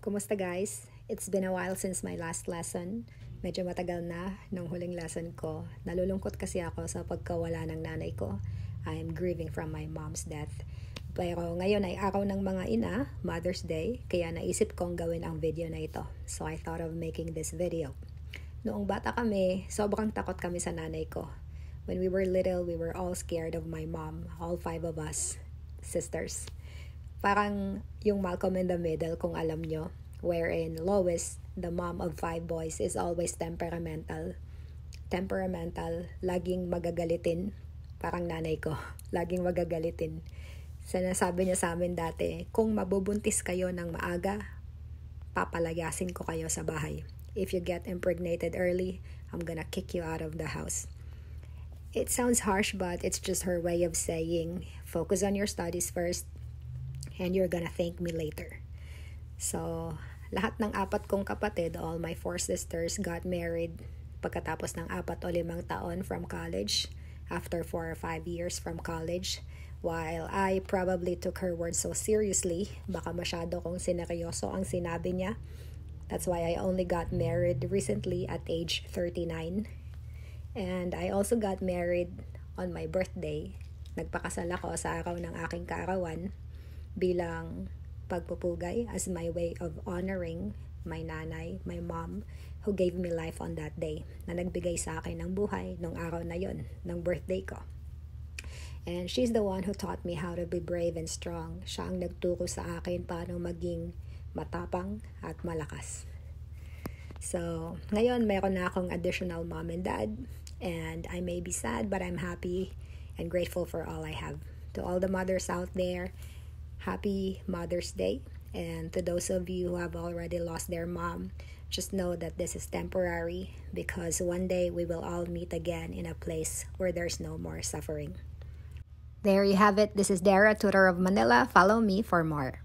Kumusta guys? It's been a while since my last lesson. Medyo matagal na nung huling lesson ko. Nalulungkot kasi ako sa pagkawala ng nanay ko. I'm grieving from my mom's death. Pero ngayon ay araw ng mga ina, Mother's Day, kaya naisip kong gawin ang video na ito. So I thought of making this video. Noong bata kami, sobrang takot kami sa nanay ko. When we were little, we were all scared of my mom, all 5 of us, sisters. Parang yung Malcolm in the Middle kung alam nyo, wherein Lois, the mom of 5 boys, is always temperamental. Temperamental, laging magagalitin. Parang nanay ko, laging magagalitin. Sinasabi niya sa amin dati, kung mabubuntis kayo ng maaga, papalayasin ko kayo sa bahay. If you get impregnated early, I'm gonna kick you out of the house. It sounds harsh, but it's just her way of saying, focus on your studies first, and you're gonna thank me later. So, lahat ng 4 kong kapatid, all my 4 sisters got married pagkatapos ng 4 o 5 taon from college, after 4 or 5 years from college, while I probably took her words so seriously, baka masyado kong sineryoso ang sinabi niya. That's why I only got married recently at age 39. And I also got married on my birthday. Nagpakasal ako sa araw ng aking kaarawan bilang pagpupugay as my way of honoring my nanay, my mom, who gave me life on that day, na nagbigay sa akin ng buhay nung araw na yon, ng birthday ko. And she's the one who taught me how to be brave and strong. Siya ang nagturo sa akin paano maging matapang at malakas. So, ngayon mayroon na akong additional mom and dad, and I may be sad but I'm happy and grateful for all I have. To all the mothers out there, Happy Mother's Day. And to those of you who have already lost their mom, just know that this is temporary, because one day we will all meet again in a place where there's no more suffering. There you have it. This is Dara, tutor of Manila. Follow me for more.